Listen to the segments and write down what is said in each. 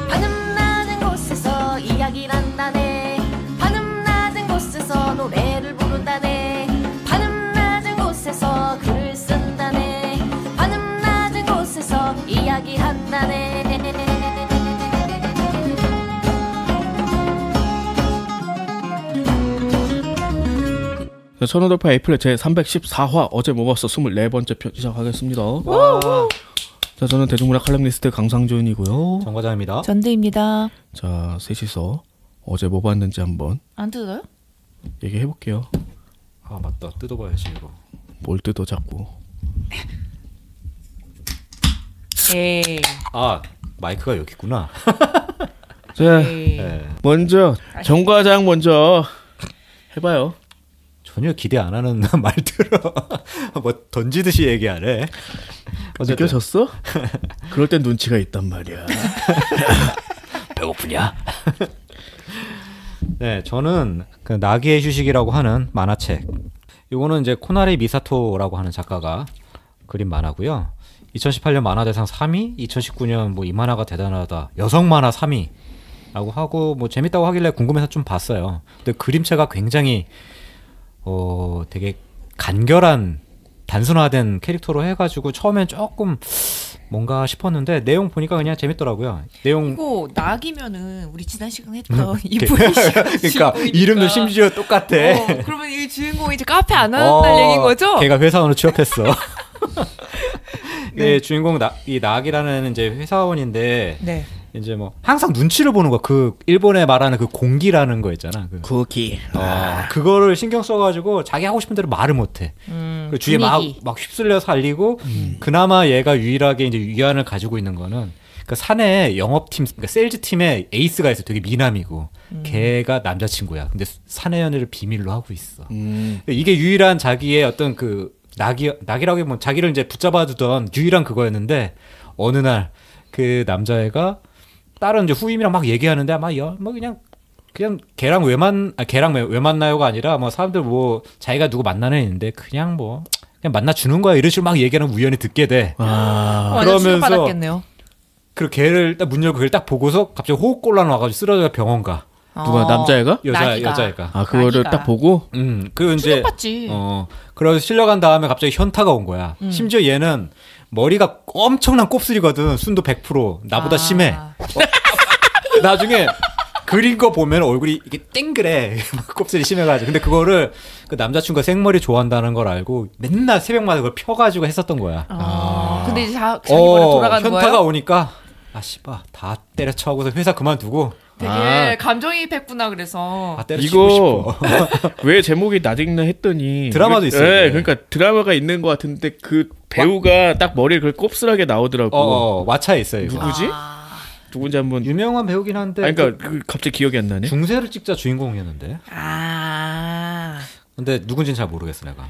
바람 낮은 곳에서 이야기를 한다네. 바람 낮은 곳에서 노래를 부른다네. 바람 낮은 곳에서 글을 쓴다네. 바람 낮은 곳에서 이야기한다네. 천호돌파 에이플의 제314화 어제 뭐 봤어 24번째 편 시작하겠습니다. 자, 저는 대중문화 칼럼니스트 강상준이고요. 정과장입니다. 전대입니다. 자, 셋이서 어제 뭐 봤는지 한번 안 뜯어요? 얘기해볼게요. 아 맞다, 뜯어봐야지 이거. 뭘 뜯어 자꾸. 에이. 아 마이크가 여기 있구나. 자, 네. 먼저 정과장 먼저 해봐요. 전혀 기대 안 하는 말들어. 뭐 던지듯이 얘기하네. 느껴졌어? 그럴 땐 눈치가 있단 말이야. 배고프냐? 네, 저는 그 나기의 휴식이라고 하는 만화책. 이거는 이제 코나리 미사토라고 하는 작가가 그린 만화고요. 2018년 만화대상 3위, 2019년 뭐 이 만화가 대단하다 여성 만화 3위라고 하고 뭐 재밌다고 하길래 궁금해서 좀 봤어요. 근데 그림체가 굉장히 되게 간결한 단순화된 캐릭터로 해가지고 처음엔 조금 뭔가 싶었는데 내용 보니까 그냥 재밌더라고요. 내용 이거 낙이면은 우리 지난 시간 했던 이분이 그러니까 이름도 심지어 똑같아. 그러면 이 주인공이 이제 카페 안 한다는 얘기인 거죠? 걔가 회사원으로 취업했어. 네, 주인공 이 낙이라는 이제 회사원인데 네. 이제 뭐 항상 눈치를 보는 거. 그 일본에 말하는 그 공기라는 거 있잖아. 그 쿠키. 그거를 신경 써가지고 자기 하고 싶은 대로 말을 못해. 그 주위에 막 휩쓸려 살리고 그나마 얘가 유일하게 이제 위안을 가지고 있는 거는 그 사내 영업팀, 그러니까 세일즈 팀에 에이스가 있어. 되게 미남이고 걔가 남자친구야. 근데 사내 연애를 비밀로 하고 있어. 이게 유일한 자기의 어떤 그 낙이라고 하면 자기를 이제 붙잡아두던 유일한 그거였는데 어느 날 그 남자애가 다른 이제 후임이랑 막 얘기하는데 아마 뭐 그냥 걔랑 왜 만나요가 아니라 뭐 사람들 뭐 자기가 누구 만나는 애인데 그냥 만나 주는 거야 이런 식으로 막 얘기하는 우연히 듣게 돼. 그러면서 받았겠네요. 그리고 걔를 딱 문 열고 걔를 딱 보고서 갑자기 호흡곤란 와가지고 쓰러져 병원 가. 누가 남자애가? 여자애가. 아 그거를 딱 보고. 그 이제 충격받지. 그래서 실려간 다음에 갑자기 현타가 온 거야. 심지어 얘는 머리가 엄청난 곱슬이거든. 순도 100%. 나보다 심해. 나중에 그린 거 보면 얼굴이 이게 땡그래. 곱슬이 심해가지고. 근데 그거를 그 남자친구가 생머리 좋아한다는 걸 알고 맨날 새벽마다 그걸 펴가지고 했었던 거야. 근데 이제 자기 머리 돌아가는 거예요? 현타가 오니까 씨발 다 때려쳐 하고서 회사 그만두고. 되게 감정이입했구나. 그래서 이거 왜 제목이 나직나 했더니 드라마도 있어요. 네, 그러니까 드라마가 있는 것 같은데 그 배우가 딱 머리를 그걸 곱슬하게 나오더라고. 왓챠에 있어요. 이거. 누구지? 누군지 한번. 유명한 배우긴 한데. 그러니까 갑자기 기억이 안 나네. 중세를 찍자 주인공이었는데. 근데 누군지는 잘 모르겠어 내가.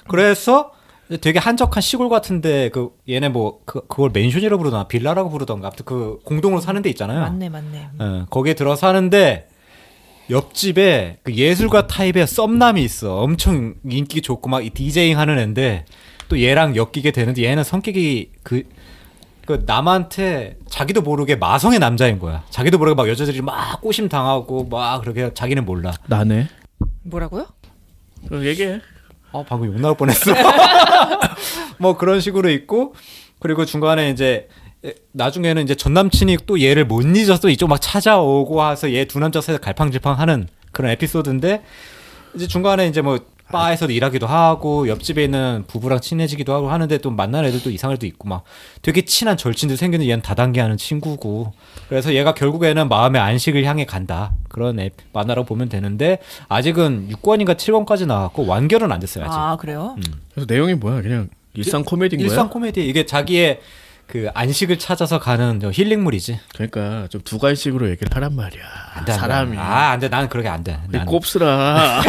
그래서 되게 한적한 시골 같은데 그 얘네 뭐 그걸 맨션이라고 부르나 빌라라고 부르던가 아무튼 그 공동으로 사는 데 있잖아요. 맞네. 거기에 들어 사는데 옆집에 그 예술가 타입의 썸남이 있어. 엄청 인기 좋고 막 디제잉 하는 애인데 또 얘랑 엮이게 되는데 얘는 성격이 그 남한테 자기도 모르게 마성의 남자인 거야. 자기도 모르게 막 여자들이 막 꼬심 당하고 막 그렇게 자기는 몰라. 나네. 뭐라고요? 얘기해. 방금 욕 나올 뻔했어. 뭐 그런 식으로 있고 그리고 중간에 이제 나중에는 이제 전 남친이 또 얘를 못 잊어서 이쪽 막 찾아오고 해서 얘 두 남자 사이에서 갈팡질팡하는 그런 에피소드인데 이제 중간에 이제 뭐 바에서도 일하기도 하고 옆집에 있는 부부랑 친해지기도 하고 하는데 또 만난 애들도 이상한 애도 있고 막 되게 친한 절친도 생기는 얘는 다단계하는 친구고 그래서 얘가 결국에는 마음의 안식을 향해 간다 그런 만화라고 보면 되는데 아직은 6권인가 7권까지 나왔고 완결은 안 됐어요 아직. 그래요? 그래서 내용이 뭐야? 그냥 일상 코미디인 거야? 일상 코미디. 이게 자기의 그 안식을 찾아서 가는 힐링물이지. 그러니까 좀 두관식으로 얘기를 하란 말이야. 안 돼, 사람이. 안 돼. 나는 그렇게 안 돼. 곱슬아.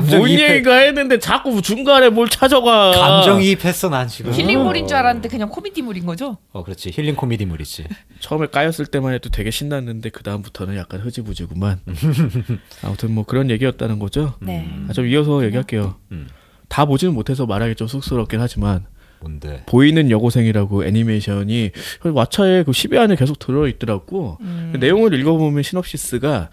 뭔 얘기가 했는데 자꾸 중간에 뭘 찾아가. 감정이입했어 난 지금. 힐링물인 줄 알았는데 그냥 코미디물인 거죠? 그렇지. 힐링 코미디물이지. 처음에 까였을 때만 해도 되게 신났는데 그 다음부터는 약간 흐지부지구만. 아무튼 뭐 그런 얘기였다는 거죠. 네. 좀 이어서 얘기할게요. 다 보지는 못해서 말하기 좀 쑥스럽긴 하지만 뭔데? 보이는 여고생이라고 애니메이션이 왓챠에 그 10위 안에 계속 들어있더라고. 내용을 읽어보면 시놉시스가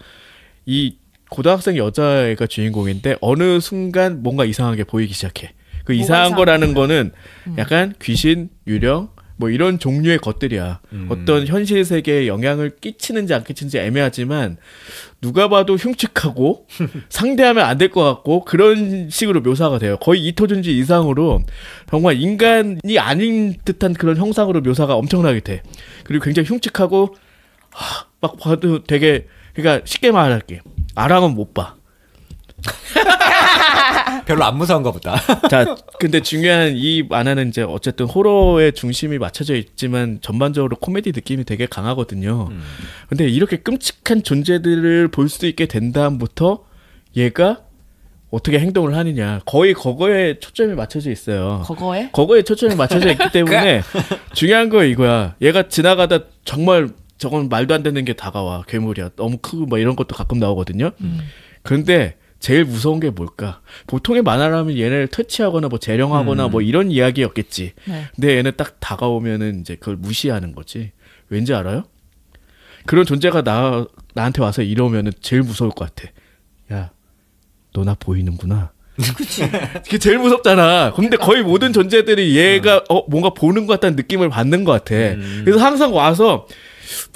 이 고등학생 여자애가 주인공인데 어느 순간 뭔가 이상하게 보이기 시작해. 그 이상한 거라는 거는 약간 귀신, 유령 뭐 이런 종류의 것들이야. 어떤 현실 세계에 영향을 끼치는지 안 끼치는지 애매하지만 누가 봐도 흉측하고 상대하면 안 될 것 같고 그런 식으로 묘사가 돼요. 거의 이토준지 이상으로 정말 인간이 아닌 듯한 그런 형상으로 묘사가 엄청나게 돼. 그리고 굉장히 흉측하고 막 봐도 되게 그러니까 쉽게 말할게. 아랑은 못 봐. 별로 안 무서운가 보다. 자, 근데 중요한 이 만화는 이제 어쨌든 호러의 중심이 맞춰져 있지만 전반적으로 코미디 느낌이 되게 강하거든요. 근데 이렇게 끔찍한 존재들을 볼 수 있게 된 다음부터 얘가 어떻게 행동을 하느냐 거의 그거에 초점이 맞춰져 있어요. 그거에 초점이 맞춰져 있기 때문에 중요한 거 이거야. 얘가 지나가다 정말 저건 말도 안 되는 게 다가와. 괴물이야. 너무 크고 뭐 이런 것도 가끔 나오거든요. 그런데 제일 무서운 게 뭘까? 보통의 만화라면 얘네를 터치하거나 뭐 재령하거나 뭐 이런 이야기였겠지. 네. 근데 얘는 딱 다가오면은 이제 그걸 무시하는 거지. 왠지 알아요? 그런 존재가 나한테 와서 이러면은 제일 무서울 것 같아. 야, 너 나 보이는구나. 그치. 그게 제일 무섭잖아. 근데 거의 모든 존재들이 얘가 뭔가 보는 것 같다는 느낌을 받는 것 같아. 그래서 항상 와서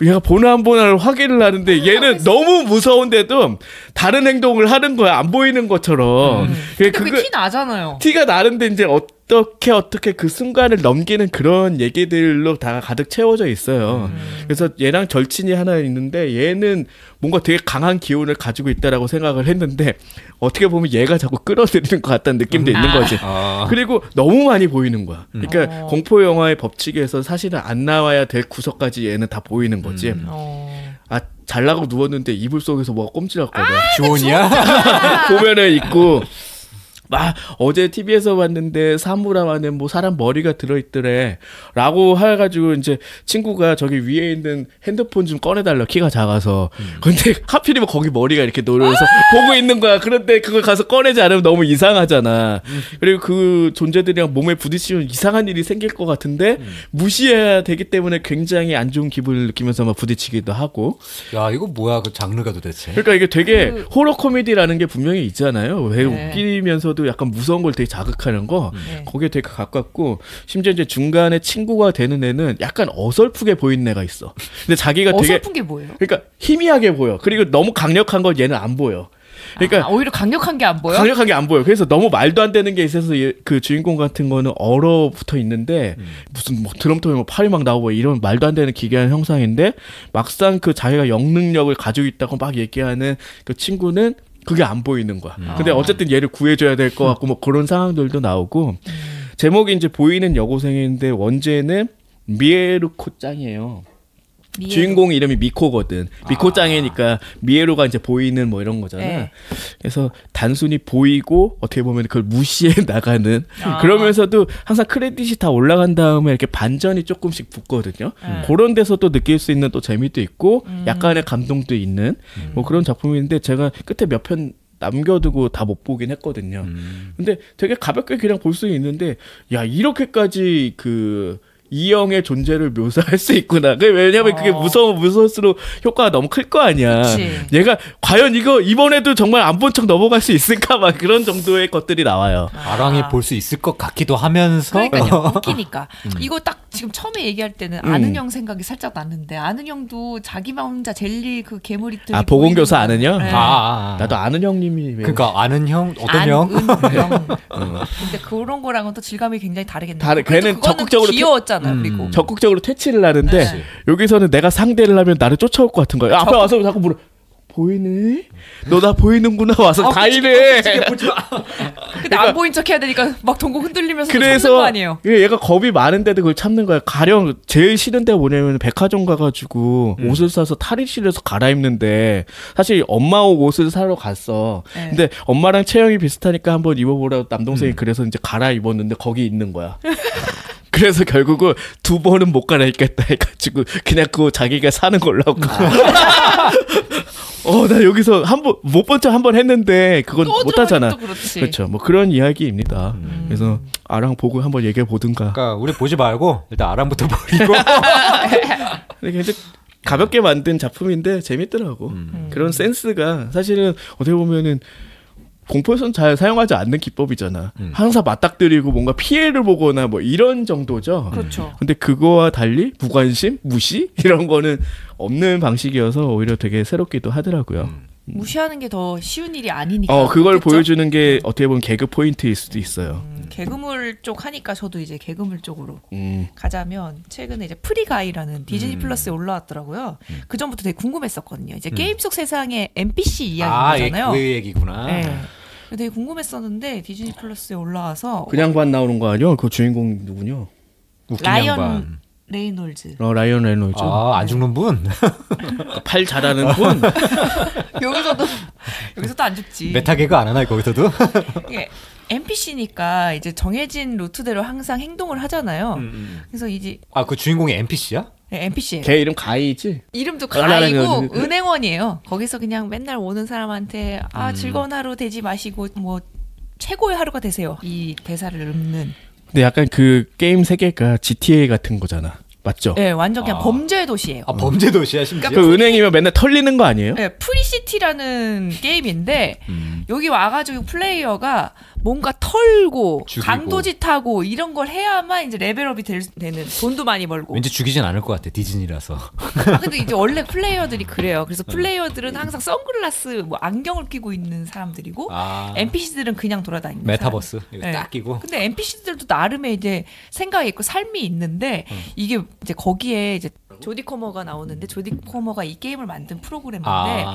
얘가 보나 안 보나를 확인을 하는데 얘는 너무 무서운데도 다른 행동을 하는 거야. 안 보이는 것처럼. 근데 그게 티 나잖아요. 티가 나는데 이제 어떻게 그 순간을 넘기는 그런 얘기들로 다 가득 채워져 있어요. 그래서 얘랑 절친이 하나 있는데 얘는 뭔가 되게 강한 기운을 가지고 있다라고 생각을 했는데 어떻게 보면 얘가 자꾸 끌어들이는 것 같다는 느낌도 있는 거지. 그리고 너무 많이 보이는 거야. 그러니까 공포 영화의 법칙에서 사실은 안 나와야 될 구석까지 얘는 다 보이는 거지. 아, 잘라고 누웠는데 이불 속에서 뭐가 꼼지락거려. 주원이야? 보면은 있고. 막 어제 TV에서 봤는데 사물함 안에 뭐 사람 머리가 들어있더래 라고 해가지고 이제 친구가 저기 위에 있는 핸드폰 좀 꺼내달라 키가 작아서 근데 하필이면 거기 머리가 이렇게 놓여서 보고 있는 거야. 그런데 그걸 가서 꺼내지 않으면 너무 이상하잖아. 그리고 그 존재들이랑 몸에 부딪히면 이상한 일이 생길 것 같은데 무시해야 되기 때문에 굉장히 안 좋은 기분을 느끼면서 막 부딪히기도 하고. 야, 이거 뭐야 그 장르가 도대체. 그러니까 이게 되게 호러 코미디라는 게 분명히 있잖아요. 왜 웃기면서도 약간 무서운 걸 되게 자극하는 거 거기에 되게 가깝고 심지어 이제 중간에 친구가 되는 애는 약간 어설프게 보이는 애가 있어. 근데 자기가 되게 어설픈 게 뭐예요? 그러니까 희미하게 보여. 그리고 너무 강력한 건 얘는 안 보여. 그러니까 오히려 강력한 게 안 보여? 강력한 게 안 보여. 그래서 너무 말도 안 되는 게 있어서 그 주인공 같은 거는 얼어붙어 있는데 무슨 뭐 드럼통에 뭐 팔이 막 나오고 이런 말도 안 되는 기괴한 형상인데 막상 그 자기가 영능력을 가지고 있다고 막 얘기하는 그 친구는 그게 안 보이는 거야. 근데 어쨌든 얘를 구해줘야 될 것 같고 뭐 그런 상황들도 나오고 제목이 이제 보이는 여고생인데 원제는 미에루코 짱이에요. 주인공 이름이 미코거든. 미코 짱이니까 미에루가 이제 보이는 뭐 이런 거잖아. 네. 그래서 단순히 보이고 어떻게 보면 그걸 무시해 나가는 그러면서도 항상 크레딧이 다 올라간 다음에 이렇게 반전이 조금씩 붙거든요. 그런 데서 또 느낄 수 있는 또 재미도 있고 약간의 감동도 있는 뭐 그런 작품인데 제가 끝에 몇 편 남겨두고 다 못 보긴 했거든요. 근데 되게 가볍게 그냥 볼 수 있는데 야 이렇게까지 그 이영의 존재를 묘사할 수 있구나. 왜냐면 그게 무서울수록 효과가 너무 클 거 아니야. 그치. 얘가 과연 이거 이번에도 정말 안 본 척 넘어갈 수 있을까 막 그런 정도의 것들이 나와요. 아랑이 볼 수 있을 것 같기도 하면서. 그러니까요. 웃기니까. 이거 딱 지금 처음에 얘기할 때는 아는 형 생각이 살짝 났는데 아는 형도 자기만 혼자 젤리 그 괴물이들. 아 보건교사 아는 형? 네. 나도 아는 형님이. 그러니까 아는 형 어떤 형? 근데 그런 거랑은 또 질감이 굉장히 다르겠네요. 걔는 적극적으로 귀여웠잖아. 그리고 적극적으로 퇴치를 하는데 여기서는 내가 상대를 하면 나를 쫓아올 것 같은 거야. 앞에 와서 자꾸 물어. 보이니? 너 나 보이는구나 와서 다 이래. 근데 안 보인 척 해야 되니까 막 동공 흔들리면서 참는 거 아니에요. 얘가 겁이 많은데도 그걸 참는 거야. 가령 제일 싫은 데가 뭐냐면 백화점 가가지고 옷을 사서 탈의실에서 갈아입는데 사실 엄마 옷을 사러 갔어. 근데 엄마랑 체형이 비슷하니까 한번 입어보라고 남동생이 그래서 이제 갈아입었는데 거기 있는 거야. 그래서 결국은 2번은 못 갈아입겠다 해가지고 그냥 그거 자기가 사는 걸로 하고. 나 여기서 못 본 척 한 번 했는데 그건 못 하잖아. 그렇죠. 뭐 그런 이야기입니다. 그래서 아랑 보고 한번 얘기해 보든가. 그러니까 우리 보지 말고 일단 아랑부터 버리고. 굉장히 가볍게 만든 작품인데 재밌더라고. 그런 센스가 사실은 어떻게 보면은 공포에서는 잘 사용하지 않는 기법이잖아. 항상 맞닥뜨리고 뭔가 피해를 보거나 뭐 이런 정도죠. 그렇죠. 근데 그거와 달리 무관심, 무시 이런 거는 없는 방식이어서 오히려 되게 새롭기도 하더라고요. 무시하는 게 더 쉬운 일이 아니니까. 그걸 그렇겠죠? 보여주는 게 어떻게 보면 개그 포인트일 수도 있어요. 개그물 쪽 하니까 저도 이제 개그물 쪽으로 가자면 최근에 이제 프리가이라는 디즈니 플러스에 올라왔더라고요. 그 전부터 되게 궁금했었거든요. 이제 게임 속 세상의 NPC 이야기잖아요. 그 얘기구나. 네. 되게 궁금했었는데 디즈니 플러스에 올라와서 그냥 반 나오는 거 아니야? 그 주인공 누구냐? 라이언 레이놀즈. 라이언 레놀즈. 안 죽는 분? 팔 잘하는 분? 여기서도 안 죽지. 메타 개그 안 하나 거기서도? 이게 NPC니까 이제 정해진 루트대로 항상 행동을 하잖아요. 그래서 이제 그 주인공이 NPC야? 네, NPC예요. 걔 이름 가이지? 이름도 가이고 은행원이에요. 거기서 그냥 맨날 오는 사람한테 즐거운 하루 되지 마시고 뭐 최고의 하루가 되세요. 이 대사를 읊는. 근데 약간 그 게임 세계가 GTA 같은 거잖아. 맞죠? 네, 완전 그냥 범죄 도시예요. 범죄 도시야 심지어. 그 은행이면 맨날 털리는 거 아니에요? 네, 프리시티라는 게임인데 여기 와가지고 플레이어가 뭔가 털고 죽이고. 강도짓하고 이런 걸 해야만 이제 레벨업이 되는 돈도 많이 벌고. 왠지 죽이진 않을 것 같아 디즈니라서. 근데 이제 원래 플레이어들이 그래요. 그래서 플레이어들은 항상 선글라스, 뭐 안경을 끼고 있는 사람들이고 NPC들은 그냥 돌아다니는 메타버스 네. 딱 끼고. 근데 NPC들도 나름의 이제 생각이 있고 삶이 있는데 이게 이제 거기에 이제 조디 커머가 나오는데 조디 커머가 이 게임을 만든 프로그래머인데.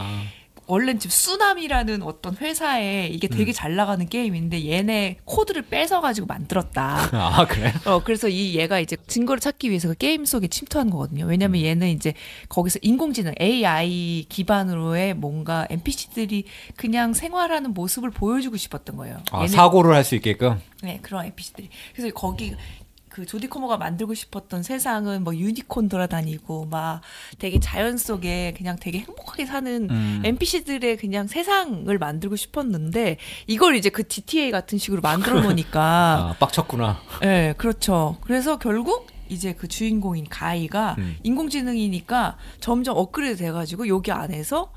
원래는 지금 쓰나미라는 어떤 회사에 이게 되게 잘 나가는 게임인데 얘네 코드를 뺏어가지고 만들었다. 그래? 그래서 얘가 이제 증거를 찾기 위해서 그 게임 속에 침투한 거거든요. 왜냐면 얘는 이제 거기서 인공지능 AI 기반으로의 뭔가 NPC들이 그냥 생활하는 모습을 보여주고 싶었던 거예요. 사고를 할 수 있게끔? 네, 그런 NPC들이. 그래서 거기 그 조디 커머가 만들고 싶었던 세상은 뭐 유니콘 돌아다니고 막 되게 자연 속에 그냥 되게 행복하게 사는 NPC들의 그냥 세상을 만들고 싶었는데 이걸 이제 그 GTA 같은 식으로 만들어 놓으니까 빡쳤구나. 네, 그렇죠. 그래서 결국 이제 그 주인공인 가이가 인공지능이니까 점점 업그레이드 돼가지고 여기 안에서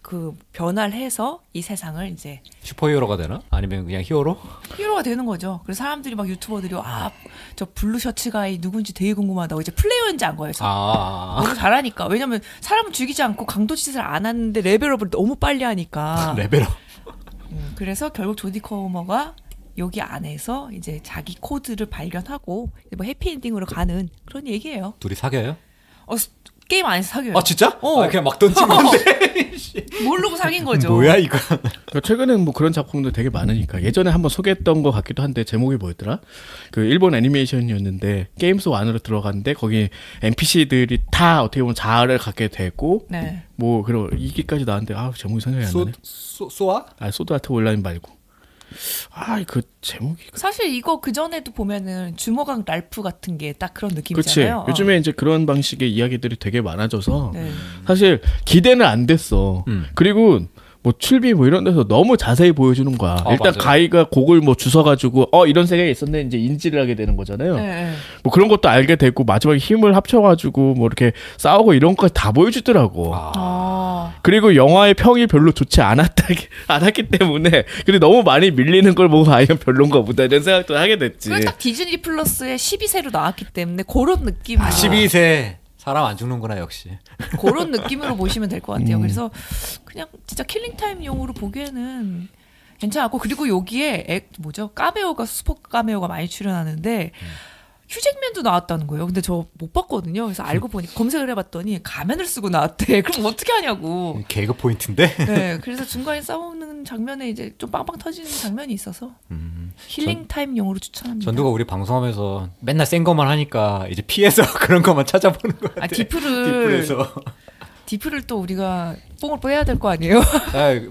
그 변화를 해서 이 세상을 이제 슈퍼히어로가 되나? 아니면 그냥 히어로? 히어로가 되는 거죠. 그래서 사람들이 막 유튜버들이 저 블루 셔츠 가이 누군지 되게 궁금하다고 이제 플레이어인지 안 거예요. 너무 잘하니까. 왜냐면 사람을 죽이지 않고 강도짓을 안 하는데 레벨업을 너무 빨리 하니까. 레벨업. 그래서 결국 조디 커머가 여기 안에서 이제 자기 코드를 발견하고 뭐 해피엔딩으로 가는 그런 얘기예요. 둘이 사겨요? 게임 안에서 사귀어요. 진짜? 그냥 막 던진 건데. 모르고 사귄 거죠. 뭐야 이거? 최근에 뭐 그런 작품도 되게 많으니까 예전에 한번 소개했던 것 같기도 한데 제목이 뭐였더라? 그 일본 애니메이션이었는데 게임 속 안으로 들어갔는데 거기 NPC들이 다 어떻게 보면 자아를 갖게 되고 네. 뭐 그런 2기까지 나왔는데 제목이 생각이 안 나네. 소아? 소드 아트 온라인 말고. 그 제목이 사실 이거 그 전에도 보면은 주먹왕 랄프 같은 게 딱 그런 그치. 느낌이잖아요. 요즘에 이제 그런 방식의 이야기들이 되게 많아져서 네. 사실 기대는 안 됐어. 그리고 뭐 출비 뭐 이런 데서 너무 자세히 보여주는 거야. 일단 맞아요. 가이가 곡을 뭐 주워가지고 이런 세계에 있었네 이제 인지를 하게 되는 거잖아요. 네. 뭐 그런 것도 알게 되고 마지막에 힘을 합쳐가지고 뭐 이렇게 싸우고 이런 것까지 다 보여주더라고. 그리고 영화의 평이 별로 좋지 않았기 때문에 근데 너무 많이 밀리는 걸 보고 이건 별론가 보다 이런 생각도 하게 됐지. 그게 딱 디즈니 플러스에 12세로 나왔기 때문에 그런 느낌으로 12세 사람 안 죽는구나 역시. 그런 느낌으로 보시면 될 것 같아요. 그래서 그냥 진짜 킬링타임용으로 보기에는 괜찮았고 그리고 여기에 까메오가 슈퍼 까메오가 많이 출연하는데 휴잭맨도 나왔다는 거예요. 근데 저 못 봤거든요. 그래서 알고 보니 검색을 해봤더니 가면을 쓰고 나왔대. 그럼 어떻게 하냐고. 개그 포인트인데. 네, 그래서 중간에 싸우는 장면에 이제 좀 빵빵 터지는 장면이 있어서 힐링 타임용으로 추천합니다. 전두가 우리 방송하면서 맨날 센 것만 하니까 이제 피해서 그런 것만 찾아보는 거 같아. 디프를 또 우리가 뽕을 빼야 될 거 아니에요?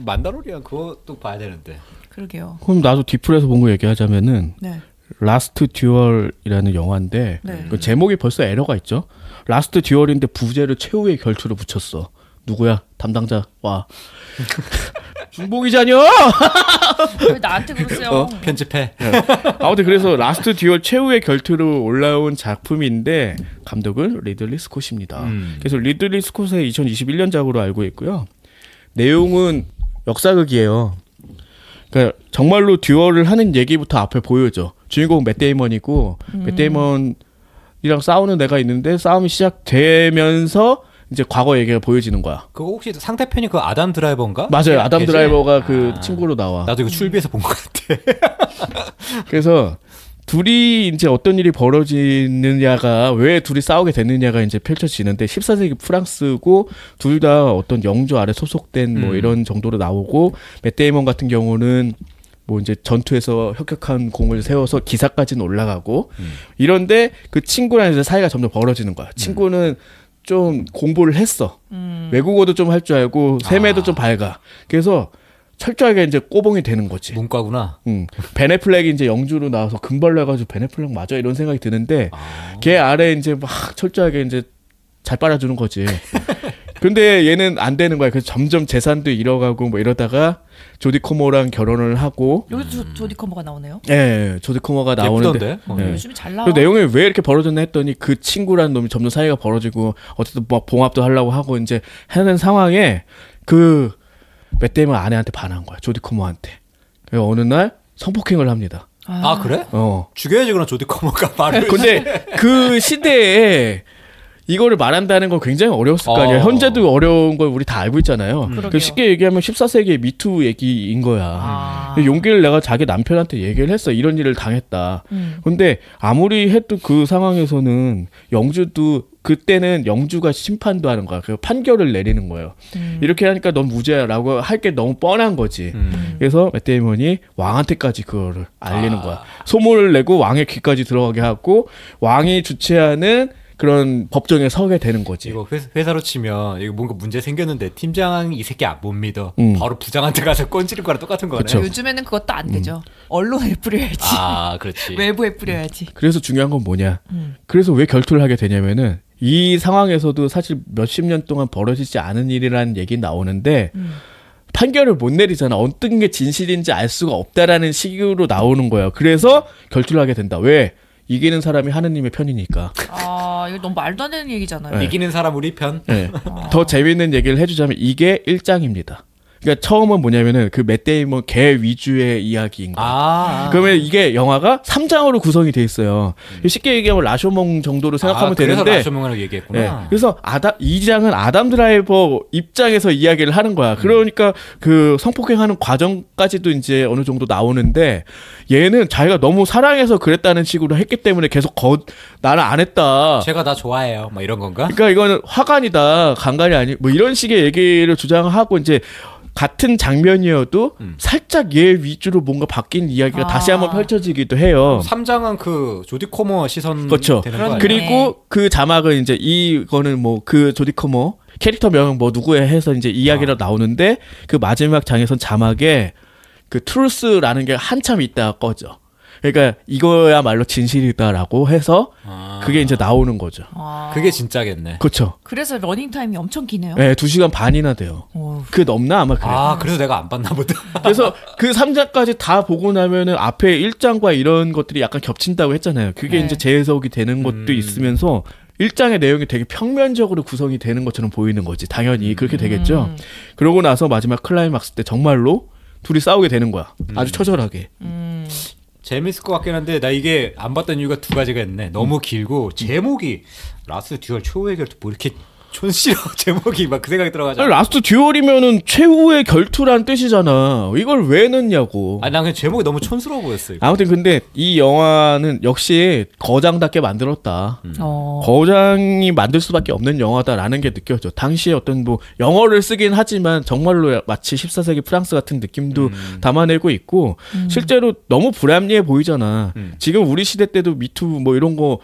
만다로리안 그것도 봐야 되는데. 그러게요. 그럼 나도 디플에서 본 거 얘기하자면은 네. 라스트 듀얼이라는 영화인데 네. 그 제목이 벌써 에러가 있죠. 라스트 듀얼인데 부제를 최후의 결투로 붙였어. 누구야? 담당자 와. 중봉이자녀. 왜 나한테 그러세요? 편집해. 아무튼 그래서 라스트 듀얼 최후의 결투로 올라온 작품인데 감독은 리들리 스콧입니다. 그래서 리들리 스콧의 2021년작으로 알고 있고요. 내용은 역사극이에요. 그러니까 정말로 듀얼을 하는 얘기부터 앞에 보여줘. 주인공 맷 데이먼이고 맷 데이먼이랑 싸우는 애가 있는데 싸움이 시작되면서 이제 과거 얘기가 보여지는 거야. 그거 혹시 상대편이 그 아담 드라이버인가? 맞아요. 아담 걔지? 드라이버가 그 친구로 나와. 나도 이거 출비에서 본 것 같아. 그래서 둘이 이제 어떤 일이 벌어지느냐가 왜 둘이 싸우게 됐느냐가 이제 펼쳐지는데 14세기 프랑스고 둘 다 어떤 영주 아래 소속된 뭐 이런 정도로 나오고 맷 데이먼 같은 경우는 뭐 이제 전투에서 혁혁한 공을 세워서 기사까지는 올라가고 이런데 그 친구랑 이제 사이가 점점 벌어지는 거야. 친구는 좀 공부를 했어. 외국어도 좀 할 줄 알고 세매도 좀 밝아. 그래서 철저하게 이제 꼬봉이 되는 거지. 문과구나. 벤 애플렉이 이제 영주로 나와서 금발로 해가지고 벤 애플렉 맞아 이런 생각이 드는데 걔 아래 이제 막 철저하게 이제 잘 빨아주는 거지. 근데 얘는 안 되는 거야. 그래서 점점 재산도 잃어가고 뭐 이러다가 조디 코모랑 결혼을 하고. 여기도 조디 커머가 나오네요. 예, 조디 코모가 나오는데. 예쁘던데? 예. 요즘에 잘 나와. 그 내용이 왜 이렇게 벌어졌나 했더니 그 친구라는 놈이 점점 사이가 벌어지고 어쨌든 막 봉합도 하려고 하고 이제 하는 상황에 그 맷 데이먼 아내한테 반한 거야. 조디 코모한테. 그래서 어느 날 성폭행을 합니다. 아 그래? 죽여야지 그럼 조디 커머가 말을. 근데 그 시대에 이거를 말한다는 건 굉장히 어려웠을 거 아니야. 현재도 어려운 걸 우리 다 알고 있잖아요. 그 쉽게 얘기하면 14세기의 미투 얘기인 거야. 용기를 내가 자기 남편한테 얘기를 했어. 이런 일을 당했다. 근데 아무리 해도 그 상황에서는 영주도 그때는 영주가 심판도 하는 거야. 그 판결을 내리는 거예요. 이렇게 하니까 넌 무죄라고 할 게 너무 뻔한 거지. 그래서 맷 데이먼이 왕한테까지 그거를 알리는 거야. 소문을 내고 왕의 귀까지 들어가게 하고 왕이 주최하는 그런 법정에 서게 되는 거지. 이거 회사로 치면 이거 뭔가 문제 생겼는데 팀장 이 새끼 못 믿어. 바로 부장한테 가서 꼰지를 거랑 똑같은 거네. 그쵸. 요즘에는 그것도 안 되죠. 언론에 뿌려야지. 아, 그렇지. 외부에 뿌려야지. 그래서 중요한 건 뭐냐. 그래서 왜 결투를 하게 되냐면은 이 상황에서도 사실 몇십 년 동안 벌어지지 않은 일이라는 얘기 나오는데 판결을 못 내리잖아. 어떤 게 진실인지 알 수가 없다라는 식으로 나오는 거예요. 그래서 결투를 하게 된다. 왜? 이기는 사람이 하느님의 편이니까. 아, 이거 너무 말도 안 되는 얘기잖아요. 네. 이기는 사람 우리 편. 네. 더 재밌는 얘기를 해주자면 이게 1장입니다. 그러니까 처음은 뭐냐면은 그 맷 데이먼 개 위주의 이야기인 거야. 그러면 이게 영화가 3장으로 구성이 돼 있어요. 쉽게 얘기하면 라쇼몽 정도로 생각하면 그래서 되는데. 라쇼몽이라고 얘기했구나. 네. 그래서 2장은 아담 드라이버 입장에서 이야기를 하는 거야. 그러니까 그 성폭행하는 과정까지도 이제 어느 정도 나오는데 얘는 자기가 너무 사랑해서 그랬다는 식으로 했기 때문에 계속 나는 안 했다. 제가 나 좋아해요. 막 이런 건가? 그러니까 이거는 화관이다. 강간이 아니 뭐 이런 식의 얘기를 주장하고 이제 같은 장면이어도 살짝 얘 위주로 뭔가 바뀐 이야기가 다시 한번 펼쳐지기도 해요. 3장은 그 조디 코머 시선 그렇죠. 되는 거 아니에요? 그리고 그 자막은 이제 이거는 뭐 그 조디 코머 캐릭터 명 뭐 누구에 해서 이제 이야기로 나오는데 그 마지막 장에선 자막에 그 트루스라는 게 한참 있다가 꺼져. 그러니까 이거야말로 진실이다라고 해서 그게 이제 나오는 거죠. 그게 진짜겠네. 그렇죠. 그래서 러닝 타임이 엄청 기네요. 네, 2시간 반이나 돼요. 그 넘나 아마 그래. 그래서 내가 안 봤나 보다. 그래서 그 3장까지 다 보고 나면은 앞에 1장과 이런 것들이 약간 겹친다고 했잖아요. 그게 이제 재해석이 되는 것도 있으면서 1장의 내용이 되게 평면적으로 구성이 되는 것처럼 보이는 거지. 당연히 그렇게 되겠죠. 그러고 나서 마지막 클라이막스 때 정말로 둘이 싸우게 되는 거야. 아주 처절하게. 재밌을 것 같긴 한데 나 이게 안 봤던 이유가 두 가지가 있네. 너무 길고 제목이 라스트 듀얼 최후의 결투 뭐 이렇게 촌스러워 제목이 막 그 생각이 들어가지고. 라스트 듀얼이면은 최후의 결투란 뜻이잖아. 이걸 왜 넣냐고. 난 그냥 제목이 너무 촌스러워 보였어. 이거. 아무튼 근데 이 영화는 역시 거장답게 만들었다. 거장이 만들 수밖에 없는 영화다라는 게 느껴져. 당시에 어떤 뭐 영어를 쓰긴 하지만 정말로 마치 14세기 프랑스 같은 느낌도 담아내고 있고 실제로 너무 불합리해 보이잖아. 지금 우리 시대 때도 미투 뭐 이런 거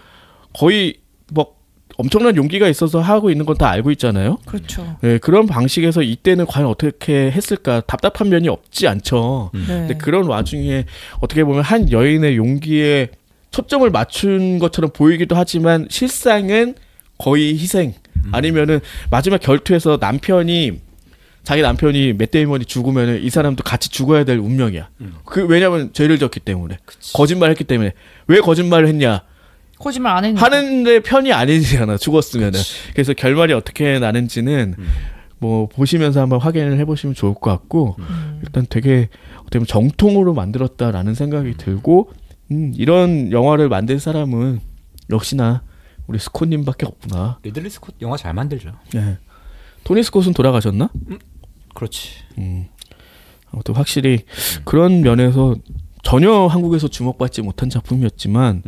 거의 뭐 엄청난 용기가 있어서 하고 있는 건 다 알고 있잖아요. 그렇죠. 네, 그런 방식에서 이때는 과연 어떻게 했을까 답답한 면이 없지 않죠. 근데 그런 와중에 어떻게 보면 한 여인의 용기에 초점을 맞춘 것처럼 보이기도 하지만 실상은 거의 희생 아니면은 마지막 결투에서 자기 남편이 맷 데이먼이 죽으면은 이 사람도 같이 죽어야 될 운명이야. 왜냐면 죄를 졌기 때문에. 그치. 거짓말했기 때문에. 왜 거짓말을 했냐? 거짓말 안 했는데. 하는데 편이 아니잖아. 죽었으면은. 그치. 그래서 결말이 어떻게 나는지는 뭐 보시면서 한번 확인을 해보시면 좋을 것 같고 일단 되게 어떻게 보면 정통으로 만들었다라는 생각이 들고 이런 영화를 만든 사람은 역시나 우리 스콧님밖에 없구나. 리들리 스콧 영화 잘 만들죠. 네. 토니 스콧은 돌아가셨나? 그렇지. 아무튼 확실히 그런 면에서 전혀 한국에서 주목받지 못한 작품이었지만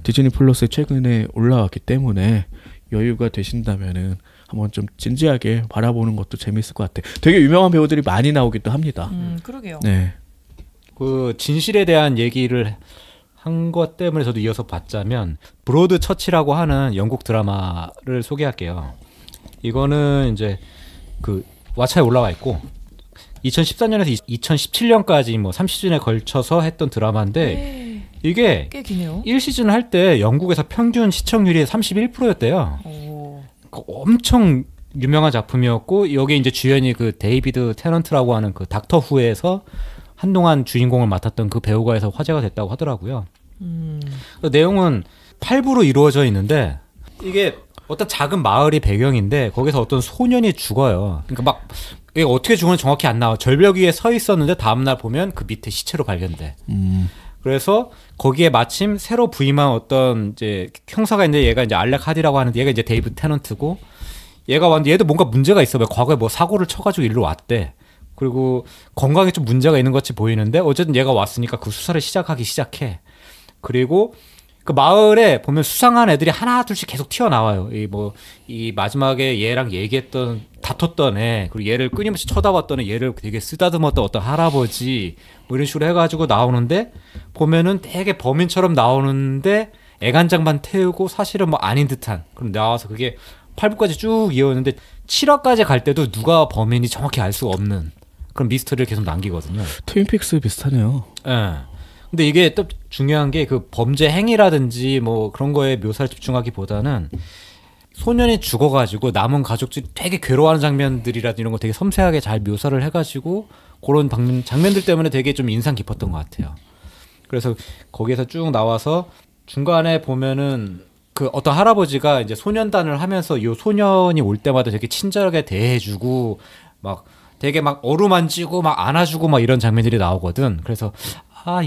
디즈니 플러스에 최근에 올라왔기 때문에 여유가 되신다면은 한번 좀 진지하게 바라보는 것도 재밌을 것 같아요. 되게 유명한 배우들이 많이 나오기도 합니다. 그러게요. 네. 그 진실에 대한 얘기를 한 것 때문에 저도 이어서 봤자면 브로드 처치라고 하는 영국 드라마를 소개할게요. 이거는 이제 그 왓챠에 올라와 있고 2014년에서 2017년까지 뭐 3시즌에 걸쳐서 했던 드라마인데 이게 꽤 기네요. 1시즌 할 때 영국에서 평균 시청률이 31%였대요. 엄청 유명한 작품이었고 여기 이제 주연이 그 데이비드 테넌트라고 하는 그 닥터 후에서 한동안 주인공을 맡았던 그 배우가 해서 화제가 됐다고 하더라고요. 그 내용은 8부로 이루어져 있는데 이게 어떤 작은 마을이 배경인데 거기서 어떤 소년이 죽어요. 그러니까 막 이게 어떻게 죽었는지 정확히 안 나와. 절벽 위에 서 있었는데 다음날 보면 그 밑에 시체로 발견돼. 그래서 거기에 마침 새로 부임한 어떤 이제 형사가 있는데 얘가 이제 알렉 하디라고 하는데 얘가 이제 데이비드 테넌트고 얘가 왔는데 얘도 뭔가 문제가 있어. 과거에 뭐 사고를 쳐가지고 일로 왔대. 그리고 건강에 좀 문제가 있는 것 같이 보이는데 어쨌든 얘가 왔으니까 그 수사를 시작해. 그리고 그 마을에 보면 수상한 애들이 하나 둘씩 계속 튀어나와요. 이 마지막에 얘랑 다퉜던 애, 그리고 얘를 끊임없이 쳐다봤던 애, 얘를 되게 쓰다듬었던 어떤 할아버지, 뭐 이런 식으로 해가지고 나오는데 보면은 되게 범인처럼 나오는데 애간장만 태우고 사실은 뭐 아닌 듯한 그럼 나와서 그게 8부까지 쭉 이어오는데 7화까지 갈 때도 누가 범인이 정확히 알 수가 없는 그런 미스터리를 계속 남기거든요. 트윈픽스 비슷하네요. 네. 근데 이게 또 중요한 게 그 범죄 행위라든지 뭐 그런 거에 묘사를 집중하기보다는 소년이 죽어가지고 남은 가족들이 되게 괴로워하는 장면들이라든지 이런 거 되게 섬세하게 잘 묘사를 해가지고 그런 장면들 때문에 되게 좀 인상 깊었던 것 같아요. 그래서 거기에서 쭉 나와서 중간에 보면은 그 어떤 할아버지가 이제 소년단을 하면서 이 소년이 올 때마다 되게 친절하게 대해주고 막 되게 막 어루만지고 막 안아주고 막 이런 장면들이 나오거든. 그래서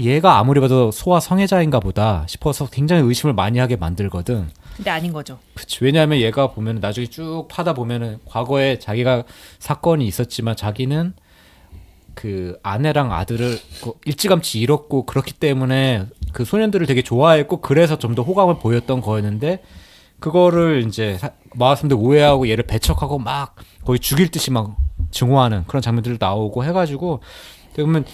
얘가 아무리 봐도 소아 성애자인가 보다 싶어서 굉장히 의심을 많이 하게 만들거든. 근데 아닌 거죠. 그치. 왜냐하면 얘가 보면 나중에 쭉 파다 보면은 과거에 자기가 사건이 있었지만 자기는 그 아내랑 아들을 일찌감치 잃었고 그렇기 때문에 그 소년들을 되게 좋아했고 그래서 좀 더 호감을 보였던 거였는데 그거를 이제 마을 사람들 오해하고 얘를 배척하고 막 거의 죽일 듯이 막 증오하는 그런 장면들 나오고 해가지고 보면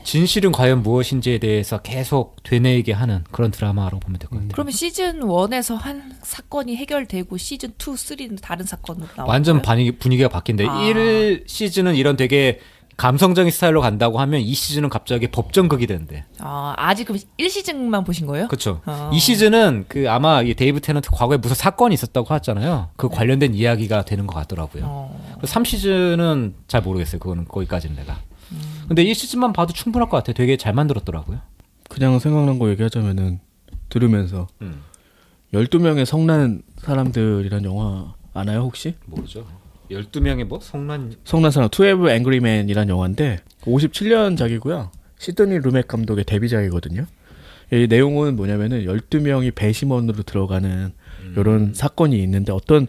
진실은 과연 무엇인지에 대해서 계속 되뇌이게 하는 그런 드라마라고 보면 될 것 같아요. 그러면 시즌 1에서 한 사건이 해결되고 시즌 2, 3는 다른 사건으로 나와요? 완전 분위기가 바뀐데 1시즌은 이런 되게 감성적인 스타일로 간다고 하면 2시즌은 갑자기 법정극이 된대. 아직 그럼 1시즌만 보신 거예요? 그렇죠. 2시즌은 그 아마 이 데이브 테넌트 과거에 무슨 사건이 있었다고 하잖아요. 그 관련된 이야기가 되는 것 같더라고요. 3시즌은 잘 모르겠어요. 그거는 거기까지는 내가. 근데 1시즌만 봐도 충분할 것 같아요. 되게 잘 만들었더라고요. 그냥 생각난 거 얘기하자면은 들으면서 12명의 성난 사람들이란 영화 아나요 혹시? 모르죠. 12명의 뭐? 성난 사람 12 Angry Men이란 영화인데 57년작이고요. 시드니 루맥 감독의 데뷔작이거든요. 이 내용은 뭐냐면은 12명이 배심원으로 들어가는 이런 사건이 있는데 어떤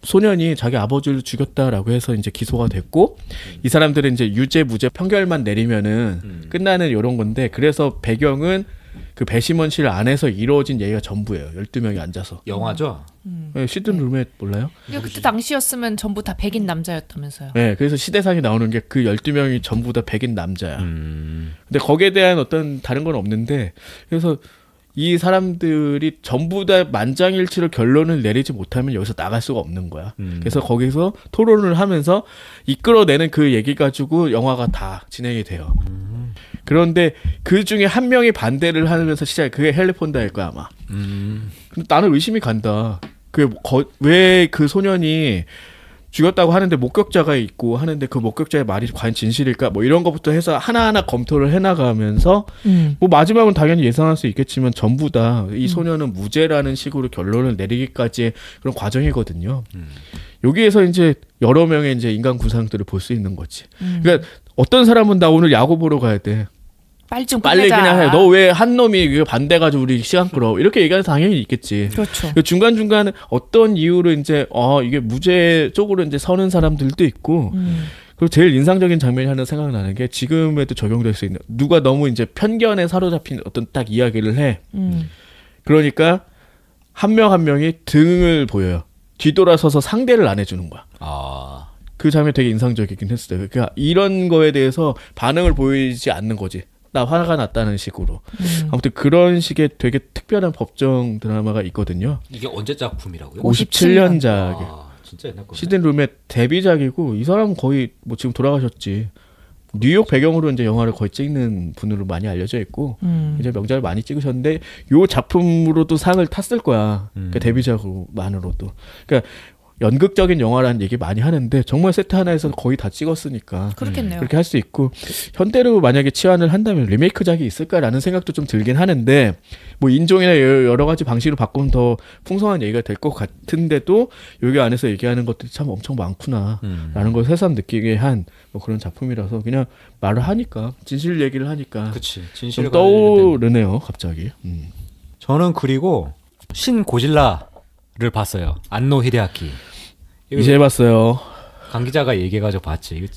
소년이 자기 아버지를 죽였다라고 해서 이제 기소가 됐고 이 사람들은 이제 유죄 무죄 판결만 내리면은 끝나는 이런 건데 그래서 배경은 그 배심원실 안에서 이루어진 얘기가 전부예요. 12명이 앉아서. 영화죠? 네, 시드니 루멧 몰라요? 그때 당시였으면 전부 다 백인 남자였다면서요. 네, 그래서 시대상이 나오는 게 그 12명이 전부 다 백인 남자야. 근데 거기에 대한 어떤 다른 건 없는데 그래서 이 사람들이 전부 다 만장일치로 결론을 내리지 못하면 여기서 나갈 수가 없는 거야. 그래서 거기서 토론을 하면서 이끌어내는 그 얘기 가지고 영화가 다 진행이 돼요. 그런데 그 중에 한 명이 반대를 하면서 시작. 그게 헨리 폰다일 거야 아마. 근데 나는 의심이 간다. 왜 그 소년이 죽였다고 하는데 목격자가 있고 하는데 그 목격자의 말이 과연 진실일까? 뭐 이런 것부터 해서 하나하나 검토를 해나가면서 뭐 마지막은 당연히 예상할 수 있겠지만 전부 다 이 소년은 무죄라는 식으로 결론을 내리기까지의 그런 과정이거든요. 여기에서 이제 여러 명의 이제 인간 구상들을 볼 수 있는 거지. 그러니까 어떤 사람은 나 오늘 야구 보러 가야 돼. 빨리 그냥 해. 너 왜 한 놈이 반대가지고 우리 시간 끌어? 이렇게 얘기하는 당연히 있겠지. 그렇죠. 중간 중간에 어떤 이유로 이제 이게 무죄 쪽으로 이제 서는 사람들도 있고. 그리고 제일 인상적인 장면이 하나 생각나는 게 지금에도 적용될 수 있는 누가 너무 이제 편견에 사로잡힌 어떤 딱 이야기를 해. 그러니까 한 명 한 명이 등을 보여요. 뒤돌아서서 상대를 안 해주는 거야. 그 장면 되게 인상적이긴 했어요. 그러니까 이런 거에 대해서 반응을 보이지 않는 거지. 나 화가 났다는 식으로. 아무튼 그런 식의 되게 특별한 법정 드라마가 있거든요. 이게 언제 작품이라고요? 57년작. 진짜 옛날 거. 시든 룸의 데뷔작이고 이 사람은 거의 뭐 지금 돌아가셨지. 뉴욕 배경으로 이제 영화를 거의 찍는 분으로 많이 알려져 있고 이제 명작을 많이 찍으셨는데 요 작품으로도 상을 탔을 거야. 그러니까 데뷔작으로만으로도. 그러니까 연극적인 영화라는 얘기 많이 하는데 정말 세트 하나에서 거의 다 찍었으니까 그렇겠네요. 그렇게 할 수 있고 현대로 만약에 치환을 한다면 리메이크작이 있을까라는 생각도 좀 들긴 하는데 뭐 인종이나 여러 가지 방식으로 바꾸면 더 풍성한 얘기가 될 것 같은데도 여기 안에서 얘기하는 것들이 참 엄청 많구나라는 걸 새삼 느끼게 한 뭐 그런 작품이라서 그냥 말을 하니까 진실 얘기를 하니까 그치. 좀 떠오르네요 갑자기. 저는 그리고 신 고질라를 봤어요. 안노 히데아키. 이제 봤어요. 강 기자가 얘기해가지고 봤지.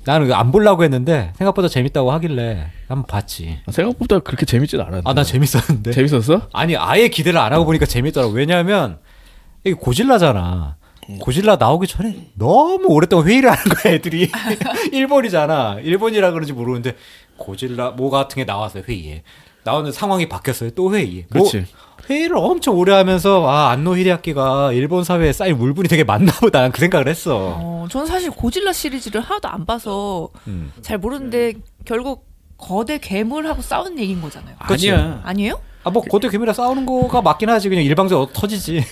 나는 안 보려고 했는데 생각보다 재밌다고 하길래 한번 봤지. 생각보다 그렇게 재밌진 않았는데. 나 재밌었는데. 재밌었어? 아니 아예 기대를 안 하고 보니까 재밌더라고. 왜냐하면 이게 고질라잖아. 고질라 나오기 전에 너무 오랫동안 회의를 하는 거야 애들이. 일본이잖아. 일본이라 그런지 모르는데 고질라 뭐 같은 게 나왔어요 회의에. 나오는 상황이 바뀌었어요. 또 회의. 그렇지. 회의를 엄청 오래 하면서 안노 히데아키가 일본 사회에 쌓인 물분이 되게 많나 보다. 난 그 생각을 했어. 저는 사실 고질라 시리즈를 하나도 안 봐서 잘 모르는데 결국 거대 괴물하고 싸우는 얘기인 거잖아요. 아니야. 아니에요? 뭐 거대 괴물이랑 싸우는 거가 맞긴 하지. 그냥 일방적으로 터지지.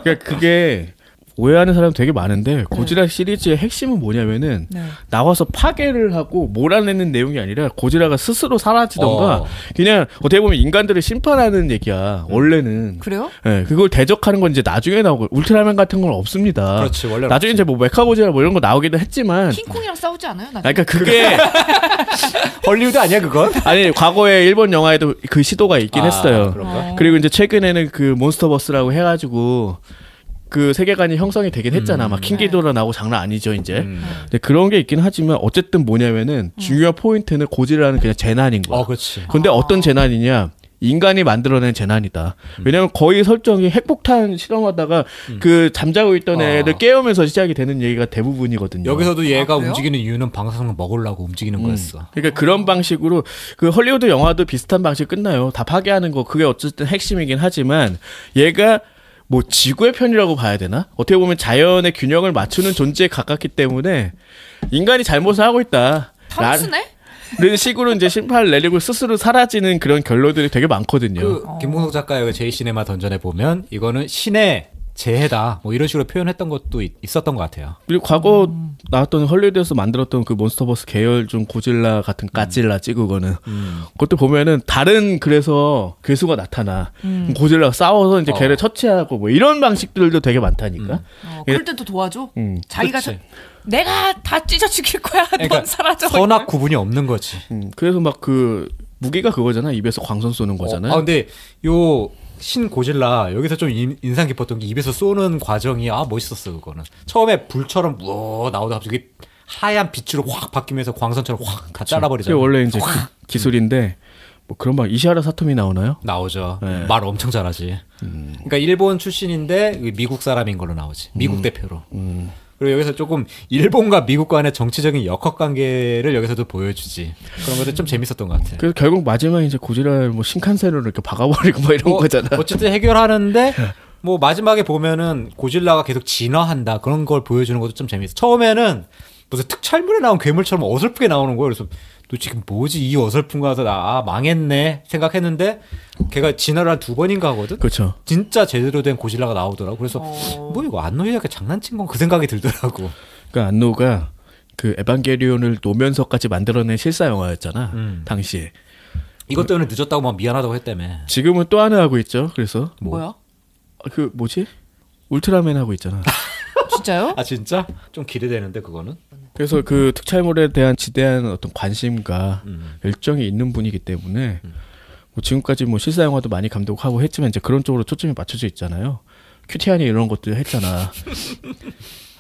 그러니까 그게 오해하는 사람 되게 많은데 고지라 시리즈의 핵심은 뭐냐면은 나와서 파괴를 하고 몰아내는 내용이 아니라 고지라가 스스로 사라지던가 그냥 어떻게 보면 인간들을 심판하는 얘기야 원래는. 그래요? 네, 그걸 대적하는 건 이제 나중에 나오고 울트라맨 같은 건 없습니다. 그렇지 원래 나중에 이제 뭐 메카고지라 뭐 이런 거 나오기도 했지만 킹콩이랑 싸우지 않아요? 나중에? 그러니까 그게 헐리우드 아니야 그건? 아니 과거에 일본 영화에도 그 시도가 있긴 했어요. 그런가? 그리고 이제 최근에는 그 몬스터버스라고 해가지고 그 세계관이 형성이 되긴 했잖아. 막 킹기도라 나오고 장난 아니죠 이제. 근데 그런 게 있긴 하지만 어쨌든 뭐냐면은 중요한 포인트는 고지라는 그냥 재난인 거야. 그렇지. 근데 어떤 재난이냐? 인간이 만들어낸 재난이다. 왜냐면 거의 설정이 핵폭탄 실험하다가 그 잠자고 있던 애들 깨우면서 시작이 되는 얘기가 대부분이거든요. 여기서도 얘가 그래요? 움직이는 이유는 방사성을 먹으려고 움직이는 거였어. 그러니까 그런 방식으로 그 헐리우드 영화도 비슷한 방식 끝나요. 다 파괴하는 거 그게 어쨌든 핵심이긴 하지만 얘가 뭐 지구의 편이라고 봐야 되나? 어떻게 보면 자연의 균형을 맞추는 존재에 가깝기 때문에 인간이 잘못을 하고 있다. 탐스네? 이런 식으로 이제 심판을 내리고 스스로 사라지는 그런 결론들이 되게 많거든요. 김봉석 작가의 제이시네마 던전에 보면 이거는 신의 재해다 뭐 이런 식으로 표현했던 것도 있었던 것 같아요. 그리고 과거 나왔던 헐리우드에서 만들었던 그 몬스터버스 계열 중 고질라 같은 까찔라 찍으거는 그것도 보면은 다른 그래서 괴수가 나타나 고질라가 싸워서 이제 걔를 처치하고 뭐 이런 방식들도 되게 많다니까. 그럴 땐 또 도와줘. 자기가 그치. 내가 다 찢어 죽일 거야. 그러니까 넌 사라져. 선악 구분이 없는 거지. 그래서 막 그 무기가 그거잖아. 입에서 광선 쏘는 거잖아. 근데 요 신 고질라 여기서 좀 인상 깊었던 게 입에서 쏘는 과정이 멋있었어. 그거는 처음에 불처럼 뭐 나오다 갑자기 하얀 빛으로 확 바뀌면서 광선처럼 확 다 잘라버리잖아. 원래 이제 기술인데 뭐 그런 막 이시하라 사토미 나오나요? 나오죠. 네. 말 엄청 잘하지. 그러니까 일본 출신인데 미국 사람인 걸로 나오지. 미국 대표로. 그리고 여기서 조금 일본과 미국 간의 정치적인 역학 관계를 여기서도 보여주지. 그런 것도 좀 재밌었던 것 같아. 그래서 결국 마지막에 이제 고지라 뭐 신칸센으로 이렇게 박아버리고 뭐 이런 거잖아. 어쨌든 해결하는데 뭐 마지막에 보면은 고질라가 계속 진화한다 그런 걸 보여주는 것도 좀 재밌어. 처음에는 무슨 특촬물에 나온 괴물처럼 어설프게 나오는 거예요. 그래서 너 지금 뭐지 이 어설픈 거 하서 나 망했네 생각했는데 걔가 진화를 한 2번인가 하거든. 그렇죠. 진짜 제대로 된 고질라가 나오더라고. 그래서 뭐 이거 안노이아가 장난친 건 그 생각이 들더라고. 그러니까 안노가 그 에반게리온을 노면서까지 만들어낸 실사 영화였잖아. 당시에. 이것 때문에 늦었다고 막 미안하다고 했다며. 지금은 또 하나 하고 있죠. 그래서 뭐야? 그 뭐지? 울트라맨 하고 있잖아. 진짜요? 아 진짜? 좀 기대되는데 그거는. 그래서 그 특촬물에 대한 지대한 어떤 관심과 열정이 있는 분이기 때문에 뭐 지금까지 뭐 실사 영화도 많이 감독하고 했지만 이제 그런 쪽으로 초점이 맞춰져 있잖아요. 큐티하니 이런 것도 했잖아.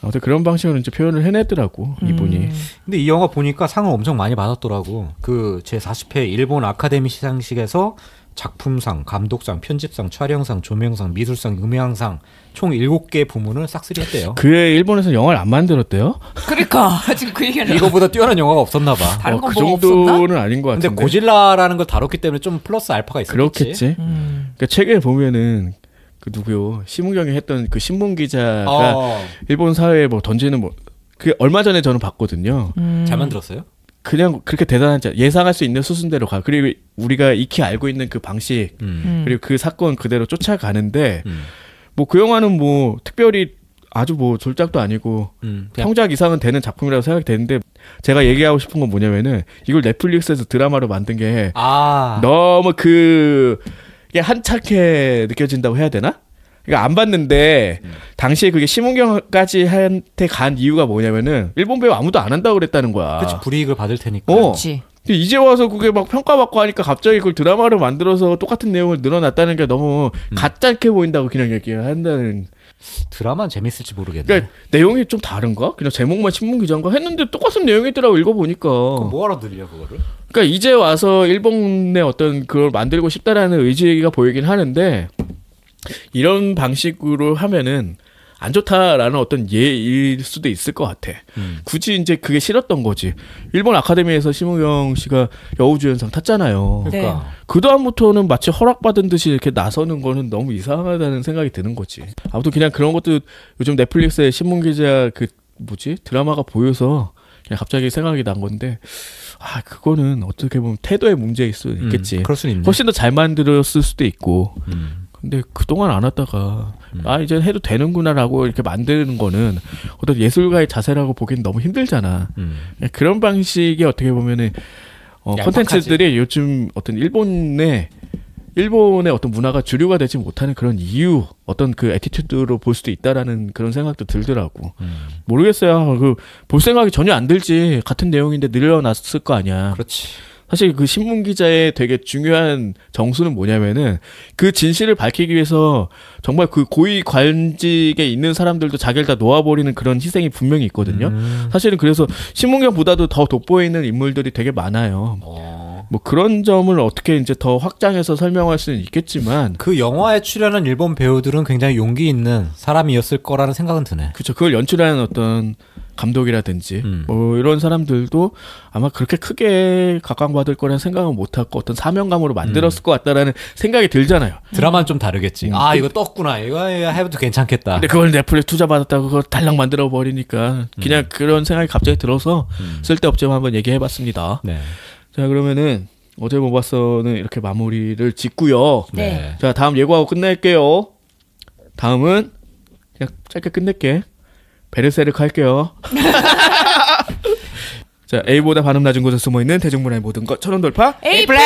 아무튼 그런 방식으로 이제 표현을 해냈더라고 이분이. 근데 이 영화 보니까 상을 엄청 많이 받았더라고. 그 제40회 일본 아카데미 시상식에서 작품상, 감독상, 편집상, 촬영상, 조명상, 미술상, 음향상 총 7개 부문을 싹쓸이 했대요. 그에 일본에서 영화를 안 만들었대요? 그러니까 지금 그 얘기를 이거보다 뛰어난 영화가 없었나 봐. 다른 건 그 뭐가 정도는 없었나? 아닌 것 근데 같은데. 고질라라는 걸 다뤘기 때문에 좀 플러스 알파가 있었겠지. 그렇겠지. 그러니까 책에 보면은 그 누구요? 심은경이 했던 그 신문 기자가 일본 사회에 뭐 던지는 뭐 그 얼마 전에 저는 봤거든요. 잘 만들었어요? 그냥 그렇게 대단하지 않- 예상할 수 있는 수순대로 가. 그리고 우리가 익히 알고 있는 그 방식 그리고 그 사건 그대로 쫓아가는데 뭐 그 영화는 뭐 특별히 아주 뭐 졸작도 아니고 그냥 평작 이상은 되는 작품이라고 생각이 되는데 제가 얘기하고 싶은 건 뭐냐면은 이걸 넷플릭스에서 드라마로 만든 게 너무 그게 한착해 느껴진다고 해야 되나? 그러니까 안 봤는데 당시에 그게 심은경까지 한테 간 이유가 뭐냐면은 일본 배우 아무도 안 한다고 그랬다는 거야. 그렇지 불이익을 받을 테니까. 그렇지. 근데 이제 와서 그게 막 평가받고 하니까 갑자기 그걸 드라마로 만들어서 똑같은 내용을 늘어났다는 게 너무 가짜게 보인다고 그냥 얘기한다는. 드라마는 재밌을지 모르겠네. 그러니까 내용이 좀 다른가? 그냥 제목만 신문 기자인가 했는데 똑같은 내용이더라고 읽어보니까. 그럼 뭐하러 들려 그거를? 그러니까 이제 와서 일본의 어떤 그걸 만들고 싶다라는 의지가 보이긴 하는데 이런 방식으로 하면은 안 좋다라는 어떤 예일 수도 있을 것 같아. 굳이 이제 그게 싫었던 거지. 일본 아카데미에서 심은경 씨가 여우주연상 탔잖아요. 그러니까 그 다음부터는 마치 허락받은 듯이 이렇게 나서는 거는 너무 이상하다는 생각이 드는 거지. 아무튼 그냥 그런 것도 요즘 넷플릭스에 신문 기자 그 뭐지 드라마가 보여서 그냥 갑자기 생각이 난 건데 아 그거는 어떻게 보면 태도의 문제일 수 있겠지. 그럴 수 있네. 훨씬 더 잘 만들었을 수도 있고. 근데 그동안 안 하다가 아 이제 해도 되는구나라고 이렇게 만드는 거는 어떤 예술가의 자세라고 보기엔 너무 힘들잖아. 그런 방식이 어떻게 보면은 콘텐츠들이 요즘 어떤 일본의 어떤 문화가 주류가 되지 못하는 그런 이유 어떤 그 애티튜드로 볼 수도 있다라는 그런 생각도 들더라고. 모르겠어요. 그 볼 생각이 전혀 안 들지. 같은 내용인데 늘려놨을 거 아니야. 그렇지. 사실 그 신문 기자의 되게 중요한 정수는 뭐냐면은 그 진실을 밝히기 위해서 정말 그 고위 관직에 있는 사람들도 자기를 다 놓아버리는 그런 희생이 분명히 있거든요. 사실은 그래서 신문경보다도 더 돋보이는 인물들이 되게 많아요. 뭐 그런 점을 어떻게 이제 더 확장해서 설명할 수는 있겠지만 그 영화에 출연한 일본 배우들은 굉장히 용기 있는 사람이었을 거라는 생각은 드네. 그렇죠. 그걸 연출하는 어떤 감독이라든지 뭐 이런 사람들도 아마 그렇게 크게 각광받을 거라는 생각은 못하고 어떤 사명감으로 만들었을 것 같다라는 생각이 들잖아요. 드라마는 좀 다르겠지. 아 이거 떴구나. 이거 해도 괜찮겠다. 근데 그걸 넷플릭스 투자 받았다고 그걸 달랑 만들어 버리니까 그냥 그런 생각이 갑자기 들어서 쓸데없지만 한번 얘기해봤습니다. 네. 자 그러면은 어제 못 봤어는 이렇게 마무리를 짓고요. 네. 자 다음 예고하고 끝낼게요. 다음은 그냥 짧게 끝낼게. 베르세르크 할게요. 자 A보다 반음 낮은 곳에 숨어있는 대중문화의 모든 것 천원 돌파 에이플렛!